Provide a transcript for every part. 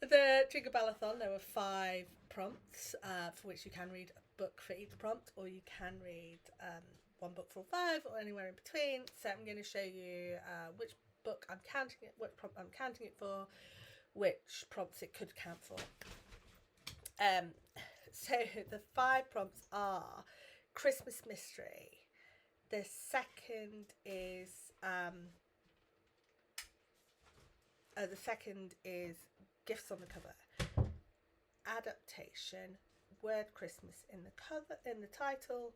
the Jinglebellathon, there were 5 prompts for which you can read a book for each prompt, or you can read one book for 5, or anywhere in between. So I'm going to show you which book I'm counting it, what prompt I'm counting it for, which prompts it could count for. So the 5 prompts are Christmas Mystery. The second is Gifts on the Cover, Adaptation, Word Christmas in the cover, in the title,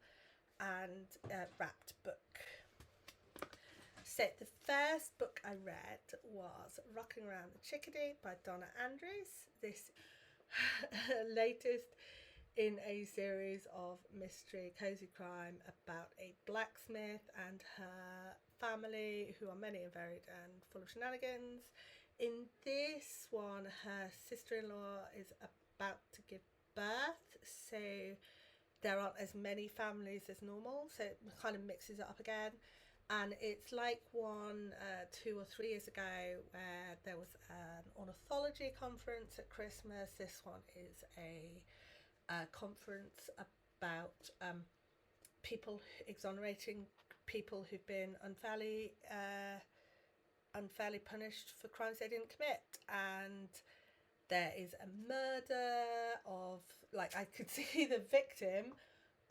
and Wrapped Book. So the first book I read was Rocking Around the Chickadee by Donna Andrews. This latest in a series of mystery cozy crime about a blacksmith and her family, who are many and varied and full of shenanigans. In this one, her sister-in-law is about to give birth, so there aren't as many families as normal, so it kind of mixes it up again. And it's like one 2 or 3 years ago where there was an ornithology conference at Christmas. This one is a conference about people exonerating people who've been unfairly punished for crimes they didn't commit. And there is a murder of, like, I could see the victim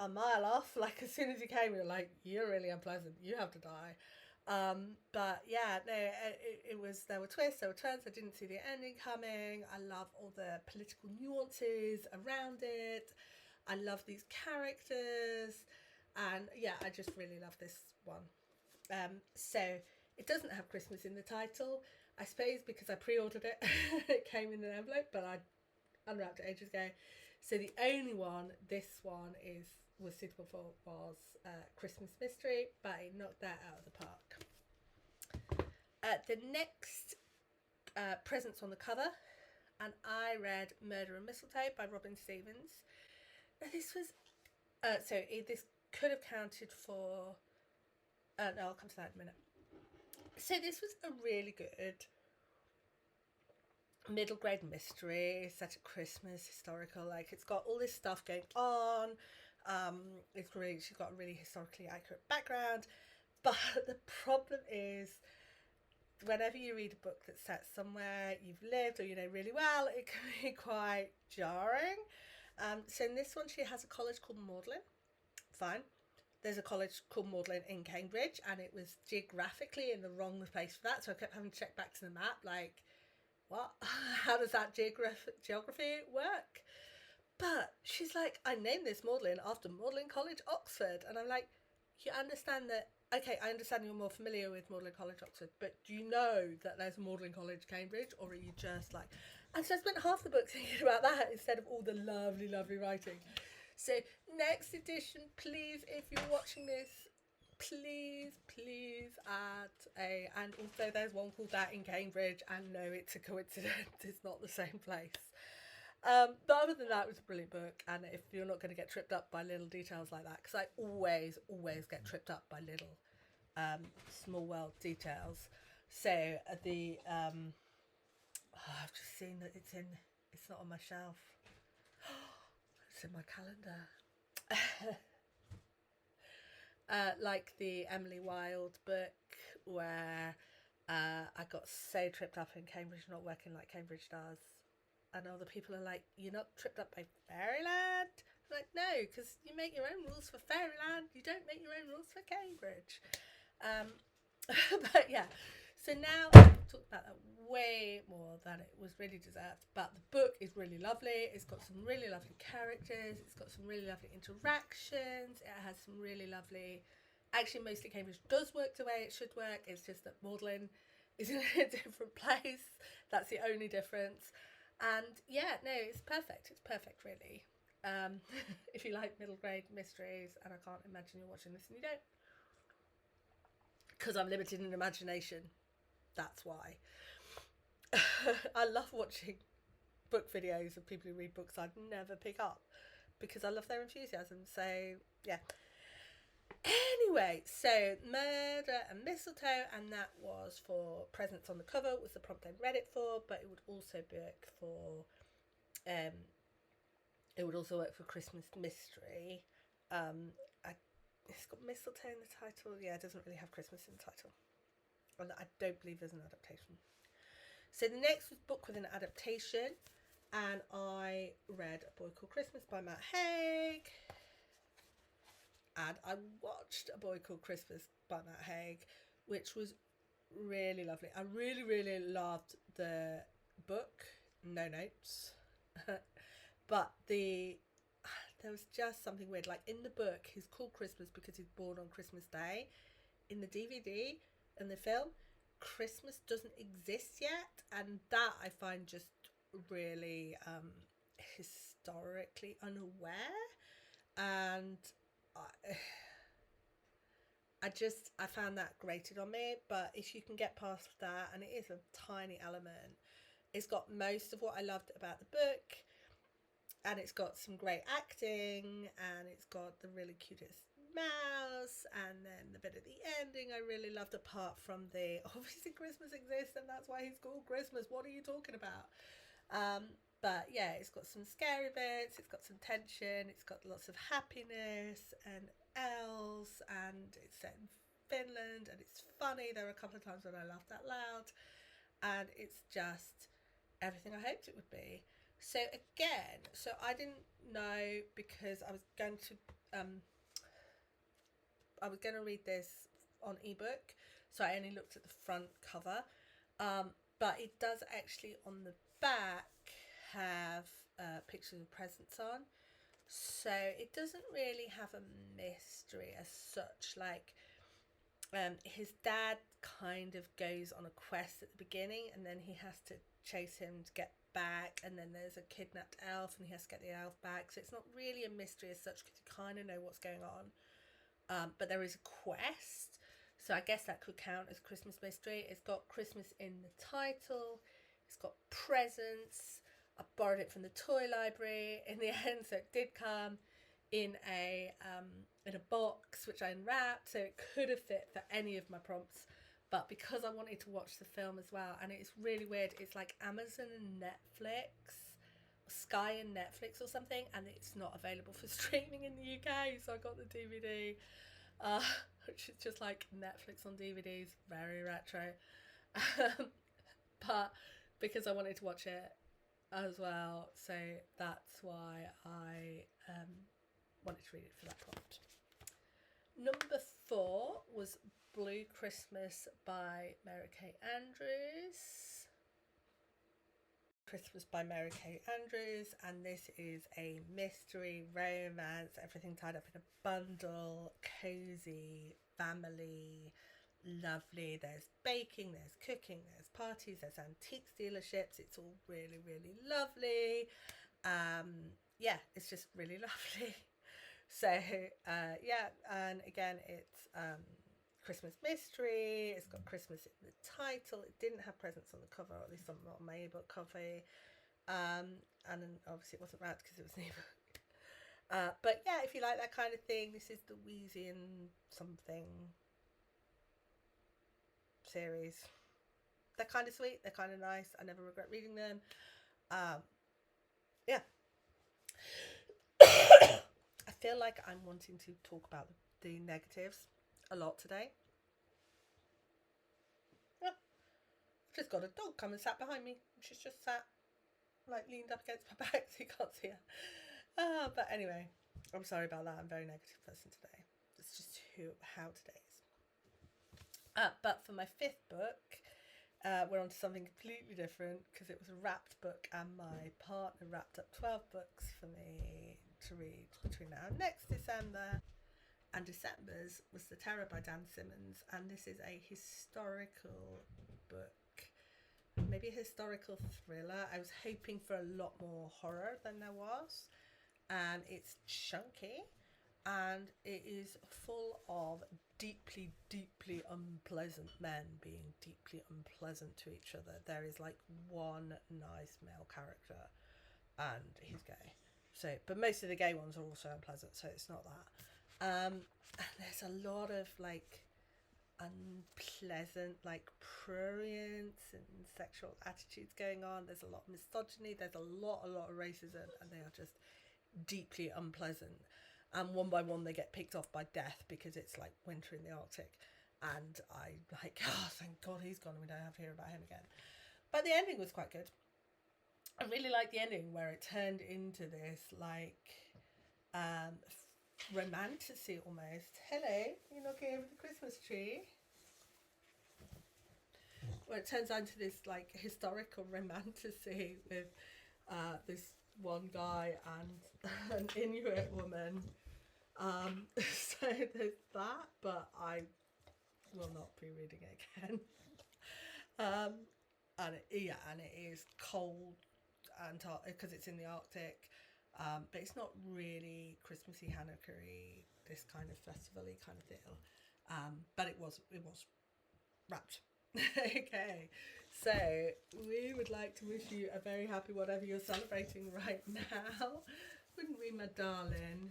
a mile off, like as soon as he came, we were like, you're really unpleasant, you have to die. But yeah, no, it was, there were twists, there were turns, I didn't see the ending coming. I love all the political nuances around it. I love these characters, and yeah, I just really love this one. So it doesn't have Christmas in the title, I suppose because I pre-ordered it. It came in an envelope, but I unwrapped it ages ago. So the only one this one was suitable for was Christmas Mystery, but it knocked that out of the park. The next presents on the cover, and I read Murder and Mistletoe by Robin Stevens. Now this was this could have counted for no, I'll come to that in a minute. So this was a really good middle grade mystery set at Christmas, historical, like it's got all this stuff going on. She's got a really historically accurate background, but the problem is whenever you read a book that's set somewhere you've lived or you know really well, it can be quite jarring. So in this one, she has a college called Magdalen. Fine. There's a college called Magdalen in Cambridge, and it was geographically in the wrong place for that, so I kept having to check back to the map, like, what? How does that geography work? But she's like, I named this Magdalen after Magdalen College, Oxford. And I'm like, you understand that, okay, I understand you're more familiar with Magdalen College, Oxford, but do you know that there's Magdalen College, Cambridge? Or are you just like... And so I spent half the book thinking about that instead of all the lovely, lovely writing. So next edition, please, if you're watching this, please add a... And also there's one called that in Cambridge, and no, it's a coincidence. It's not the same place. But other than that, it was a brilliant book, and if you're not going to get tripped up by little details like that, because I always get tripped up by little small world details. So the I've just seen that it's not on my shelf. It's in my calendar. Like the Emily Wilde book, where I got so tripped up in Cambridge not working like Cambridge does. And other people are like, you're not tripped up by Fairyland? I'm like, no, because you make your own rules for Fairyland. You don't make your own rules for Cambridge. But yeah, so now I've talked about that way more than it was really deserved. But the book is really lovely. It's got some really lovely characters. It's got some really lovely interactions. It has some really lovely... Actually, mostly Cambridge does work the way it should work. It's just that Magdalen is in a different place. That's the only difference. And yeah, no, it's perfect. It's perfect, really. If you like middle grade mysteries, and I can't imagine you're watching this and you don't, because I'm limited in imagination. That's why. I love watching book videos of people who read books I'd never pick up, because I love their enthusiasm. So yeah. Anyway, so Murder and Mistletoe, and that was for Presents on the Cover, was the prompt I read it for, but it would also work for Christmas Mystery. I, it's got mistletoe in the title. Yeah, it doesn't really have Christmas in the title, and I don't believe there's an adaptation. So the next was book with an adaptation, and I read A Boy Called Christmas by Matt Haig. And I watched A Boy Called Christmas by Matt Haig, which was really lovely. I really, really loved the book, no notes. But there was just something weird. Like in the book, he's called Christmas because he's born on Christmas Day. In the DVD and the film, Christmas doesn't exist yet, and that I find just really historically unaware. And I found that grated on me. But if you can get past that, and it is a tiny element, it's got most of what I loved about the book, and it's got some great acting, and it's got the really cutest mouse, and then the bit at the ending I really loved, apart from the obviously Christmas exists and that's why he's called Christmas, what are you talking about? But yeah, it's got some scary bits, it's got some tension, it's got lots of happiness and elves, and it's set in Finland, and it's funny. There were a couple of times when I laughed out loud, and it's just everything I hoped it would be. So again, I didn't know, because I was going to read this on ebook, so I only looked at the front cover, but it does actually on the back have pictures of presents on, so it doesn't really have a mystery as such. Like his dad kind of goes on a quest at the beginning, and then he has to chase him to get back, and then there's a kidnapped elf and he has to get the elf back, so it's not really a mystery as such because you kind of know what's going on. But there is a quest, so I guess that could count as Christmas mystery. It's got Christmas in the title, it's got presents. I borrowed it from the toy library in the end, so it did come in a box which I unwrapped, so it could have fit for any of my prompts. But because I wanted to watch the film as well, and it's really weird, it's like Amazon and Netflix, Sky and Netflix or something, and it's not available for streaming in the UK, so I got the DVD, which is just like Netflix on DVDs, very retro. But because I wanted to watch it as well, so that's why I wanted to read it for that prompt. Number 4 was Blue Christmas by Mary Kay Andrews. Christmas by Mary Kay Andrews, and this is a mystery, romance, everything tied up in a bundle, cozy, family, lovely. There's baking, there's cooking, there's parties, there's antiques dealerships. It's all really, really lovely. Yeah, it's just really lovely. So yeah, and again, it's Christmas mystery. It's got Christmas in the title. It didn't have presents on the cover, or at least not on my ebook copy. And then obviously it wasn't wrapped because it was an ebook. But yeah, if you like that kind of thing, this is the Wheezy and something series. They're kind of sweet. They're kind of nice. I never regret reading them. Yeah. I feel like I'm wanting to talk about the negatives a lot today. Yeah. I've just got a dog come and sat behind me. She's just sat, like, leaned up against my back so you can't see her. But anyway, I'm sorry about that. I'm a very negative person today. It's just how today is. But for my 5th book, we're on to something completely different, because it was a wrapped book, and my partner wrapped up 12 books for me to read between now and next December. And December's was The Terror by Dan Simmons, and this is a historical book, maybe a historical thriller. I was hoping for a lot more horror than there was, and it's chunky, and it is full of deeply, deeply unpleasant men being deeply unpleasant to each other. There is like one nice male character, and he's gay. So, but most of the gay ones are also unpleasant, so it's not that. And there's a lot of like unpleasant like prurience and sexual attitudes going on. There's a lot of misogyny, there's a lot of racism, and they are just deeply unpleasant. And one by one they get picked off by death because it's like winter in the Arctic. And I like, oh thank God he's gone and we don't have to hear about him again. But the ending was quite good. I really liked the ending where it turned into this like romanticy almost. Hello, you're knocking over the Christmas tree. Where it turns into this like historical romanticy with this one guy and an Inuit woman. So there's that, but I will not be reading it again. And it is cold and because it's in the Arctic. But it's not really Christmassy, Hanukkah-y, this kind of festival-y kind of deal. But it was wrapped. Okay, so we would like to wish you a very happy whatever you're celebrating right now. Wouldn't we, my darling?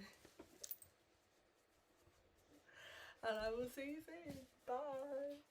And I will see you soon. Bye.